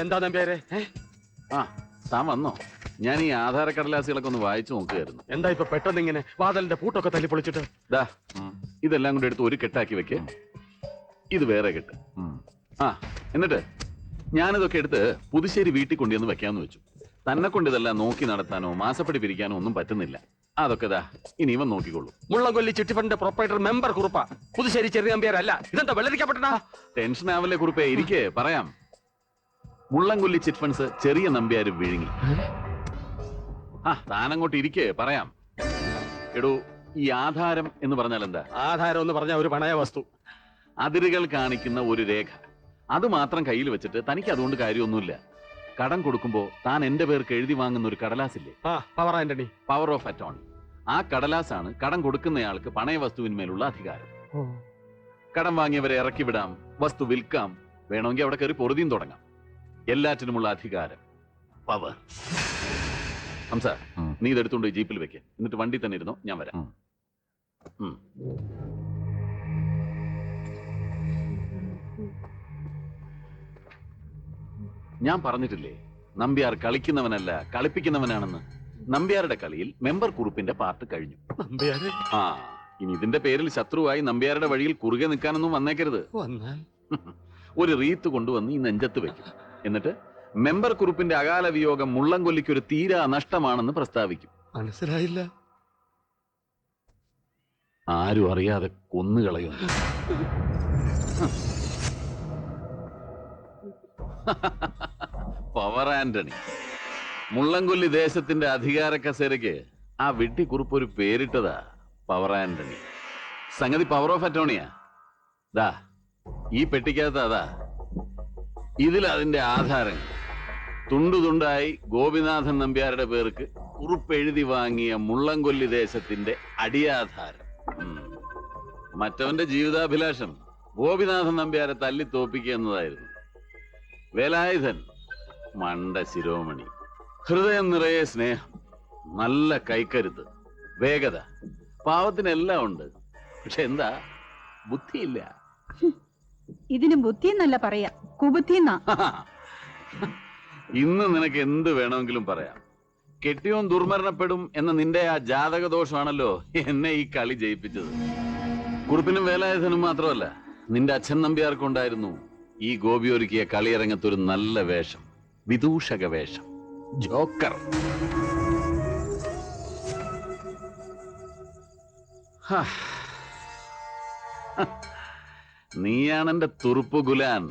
എന്താ നമ്പ്യാരെ? ആ താൻ വന്നോ? ഞാൻ ഈ ആധാര കടലാസുകളൊക്കെ ഒന്ന് വായിച്ചു നോക്കുകയായിരുന്നു. എന്താ ഇപ്പൊ പെട്ടെന്ന് ഇങ്ങനെ വാതിലിന്റെ പൂട്ടൊക്കെ തല്ലി പൊളിച്ചിട്ട്? ദാ ഇതെല്ലാം കൂടെ എടുത്ത് ഒരു കെട്ടാക്കി വെക്ക്. ഇത് വേറെ കെട്ട്. ആ എന്നിട്ട് ഞാനിതൊക്കെ എടുത്ത് പുതുശ്ശേരി വീട്ടിൽ കൊണ്ടുവന്ന് വെക്കാന്ന് വെച്ചു. തന്നെ കൊണ്ട് ഇതെല്ലാം നോക്കി നടത്താനോ മാസപ്പടി പിരിക്കാനോ ഒന്നും പറ്റുന്നില്ല. അതൊക്കെ ദാ ഇനി ഇവൻ നോക്കിക്കൊള്ളു. മുള്ളംകൊല്ലി ചിട്ടി ഫണ്ടിന്റെ പ്രൊപ്പറേറ്റർ മെമ്പർ കുറുപ്പ, പുതുശ്ശേരി ചെറിയ നമ്പ്യാരല്ല. ഇതെന്താ വെള്ളരിക്കപ്പെട്ട? ടെൻഷൻ ആവല്ലേ കുറിപ്പേ, ഇരിക്കേ പറയാം. മുള്ളംകൊല്ലി ചിറ്റ് ഫണ്ട്സ് ചെറിയ നമ്പ്യാര് വിഴുങ്ങി. താനങ്ങോട്ട് ഇരിക്കേ പറയാം. എടോ, ഈ ആധാരം എന്ന് പറഞ്ഞാൽ എന്താ? ആധാരം എന്ന് പറഞ്ഞ ഒരു പണയ വസ്തു, അതിരുകൾ കാണിക്കുന്ന ഒരു രേഖ. അത് മാത്രം കയ്യിൽ വെച്ചിട്ട് തനിക്ക് അതുകൊണ്ട് കാര്യമൊന്നുമില്ല. കടം കൊടുക്കുമ്പോ താൻ എന്റെ പേർക്ക് എഴുതി വാങ്ങുന്ന ഒരു കടലാസില്ലേ, power Antony, power of attorney. ആ കടലാസാണ് കടം കൊടുക്കുന്നയാൾക്ക് പണയ വസ്തുവിന്മേലുള്ള അധികാരം. കടം വാങ്ങിയവരെ ഇറക്കി വിടാം, വസ്തു വിൽക്കാം, വേണമെങ്കിൽ അവിടെ കയറി പൊറുതിയും തുടങ്ങാം. എല്ലാറ്റിനുമുള്ള അധികാരം, പവർ. ഹംസ, നീ ഇതെടുത്തുകൊണ്ട് ജീപ്പിൽ വെക്ക്. എന്നിട്ട് വണ്ടി തന്നെ ഇരുന്നോ, ഞാൻ വരാം. ഞാൻ പറഞ്ഞിട്ടില്ലേ നമ്പ്യാർ കളിക്കുന്നവനല്ല കളിപ്പിക്കുന്നവനാണെന്ന്. നമ്പ്യാരുടെ കളിയിൽ മെമ്പർ കുറുപ്പിന്റെ പാർട്ട് കഴിഞ്ഞു. ഇനി ഇതിന്റെ പേരിൽ ശത്രുവായി നമ്പ്യാരുടെ വഴിയിൽ കുറുകെ നിൽക്കാനൊന്നും വന്നേക്കരുത്. ഒരു റീത്ത് കൊണ്ടുവന്ന് ഈ നെഞ്ചത്ത് വെക്കും. എന്നിട്ട് മെമ്പർ കുറുപ്പിന്റെ അകാല വിയോഗം മുള്ളംകൊല്ലിക്ക് ഒരു തീരാ നഷ്ടമാണെന്ന് പ്രസ്താവിക്കും. മനസ്സിലായില്ല. ആരും അറിയാതെ കൊന്നുകളയുന്നു. പവർ ആന്റണി. മുള്ളംകൊല്ലി ദേശത്തിന്റെ അധികാര കസേരയ്ക്ക് ആ വെട്ടിക്കുറിപ്പ് ഒരു പേരിട്ടതാ, പവർ ആന്റണി. സംഗതി പവർ ഓഫ് അറ്റോണിയാ. ദാ ഈ പെട്ടിക്കകത്ത് അതാ. ഇതിൽ അതിന്റെ ആധാരങ്ങൾ തുണ്ടു തുണ്ടായി ഗോപിനാഥൻ നമ്പ്യാരുടെ പേർക്ക് കുറിപ്പ് എഴുതി വാങ്ങിയ മുള്ളംകൊല്ലി ദേശത്തിന്റെ അടിയാധാരം. മറ്റവന്റെ ജീവിതാഭിലാഷം ഗോപിനാഥൻ നമ്പ്യാരെ തല്ലി തോപ്പിക്കുക എന്നതായിരുന്നു. വേലായുധൻ മണ്ട ശിരോമണി, ഹൃദയം നിറയെ സ്നേഹം, നല്ല കൈക്കരുത്ത്, വേഗത, പാവത്തിനെല്ലാം ഉണ്ട്. പക്ഷെ എന്താ, ബുദ്ധിയില്ല. ഇതിന് ബുദ്ധി എന്നല്ല പറയാ, കുബുദ്ധി. ഇന്ന് നിനക്ക് എന്ത് വേണമെങ്കിലും പറയാം. കെട്ടിയോൻ ദുർമരണപ്പെടും എന്ന നിന്റെ ആ ജാതക ദോഷമാണല്ലോ എന്നെ ഈ കളി ജയിപ്പിച്ചത്. കുറുപ്പിനും വേലായുധനും മാത്രമല്ല, നിന്റെ അച്ഛൻ നമ്പ്യാർക്കുണ്ടായിരുന്നു ഈ ഗോപി ഒരുക്കിയ കളിയരങ്ങത്തൊരു നല്ല വേഷം, വിദൂഷക വേഷം, ജോക്കർ. നീയാണെന്റെ തുറുപ്പു ഗുലാൻ.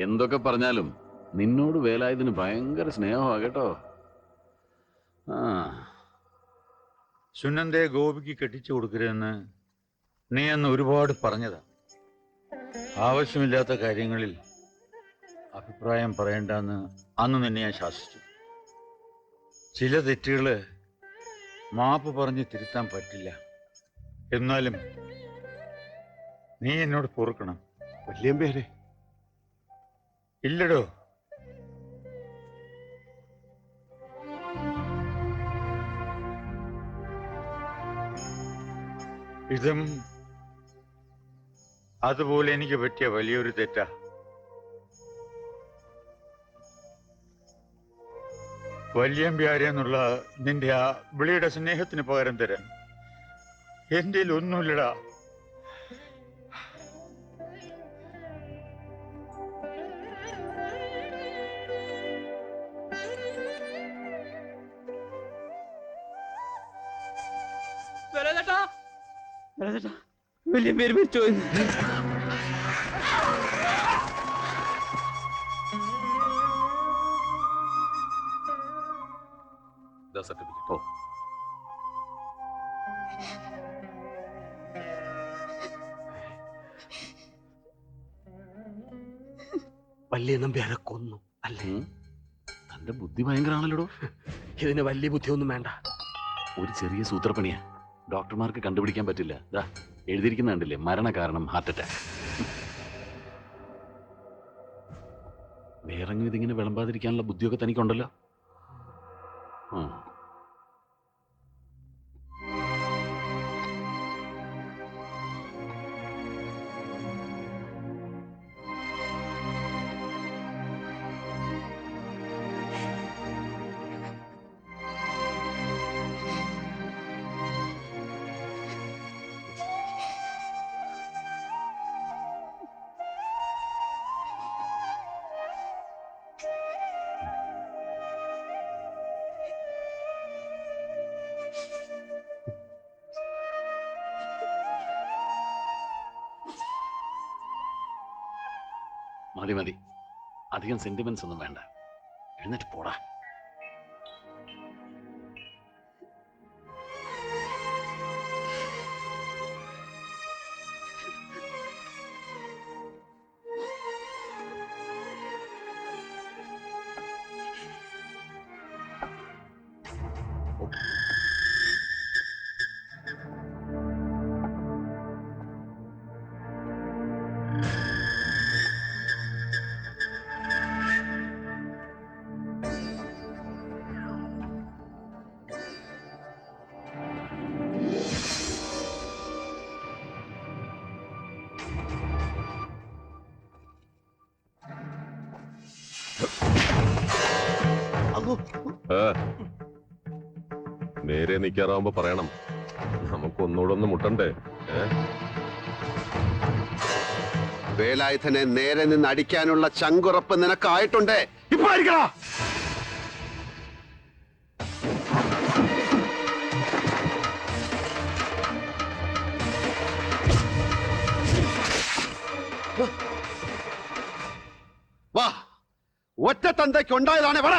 എന്തൊക്കെ പറഞ്ഞാലും നിന്നോട് വേലായുധന് ഭയങ്കര സ്നേഹമാ കേട്ടോ. സുനന്ദയെ ഗോപിക്ക് കെട്ടിച്ചു കൊടുക്കരുതെന്ന് നീ അന്ന് ഒരുപാട് പറഞ്ഞതാ. ആവശ്യമില്ലാത്ത കാര്യങ്ങളിൽ അഭിപ്രായം പറയണ്ടെന്ന് അന്ന് നിന്നെ ഞാൻ ശാസിച്ചു. ചില തെറ്റുകള് മാപ്പ് പറഞ്ഞ് തിരുത്താൻ പറ്റില്ല. എന്നാലും നീ എന്നോട് പൊറുക്കണം. വല്യമ്പേരെ. ഇല്ലടോ, ഇതും അതുപോലെ എനിക്ക് പറ്റിയ വലിയൊരു തെറ്റാ. വല്യമ്പ്യാരെന്നുള്ള നിന്റെ ആ വിളിയുടെ സ്നേഹത്തിന് പകരം തരാൻ എന്റെ ഒന്നുമില്ലടാ. വലിയ പേര് മരിച്ചു. സർട്ടിഫിക്കറ്റ്. വലിയ നമ്പ്യാരെ കൊന്നു അല്ലേ? തന്റെ ബുദ്ധി ഭയങ്കരാണല്ലോ. ഇതിന് വലിയ ബുദ്ധിയൊന്നും വേണ്ട. ഒരു ചെറിയ സൂത്രപ്പണിയാ, ഡോക്ടർമാർക്ക് കണ്ടുപിടിക്കാൻ പറ്റില്ല. ദാ എഴുതിയിരിക്കുന്ന കണ്ടില്ലേ, മരണകാരണം ഹാർട്ട് അറ്റാക്ക്. വേറെങ്ങും ഇതിങ്ങനെ വിളമ്പാതിരിക്കാനുള്ള ബുദ്ധിയൊക്കെ തനിക്കുണ്ടല്ലോ. മതി മതി, അധികം സെന്റിമെന്റ്സ് ഒന്നും വേണ്ട. എഴുന്നേറ്റ് പോടാ. നേരെ നിൽക്കാറാവുമ്പോ പറയണം, നമുക്കൊന്നുകൂടെ മുട്ടണ്ടേ. വേലായുധനെ നേരെ നിന്ന് അടിക്കാനുള്ള ചങ്കുറപ്പ് നിനക്കായിട്ടുണ്ടേ. ഇപ്പൊ അടിക്കടാ. വാ, ഒറ്റ തന്തയ്ക്ക് ഉണ്ടായതാണ്. വേണ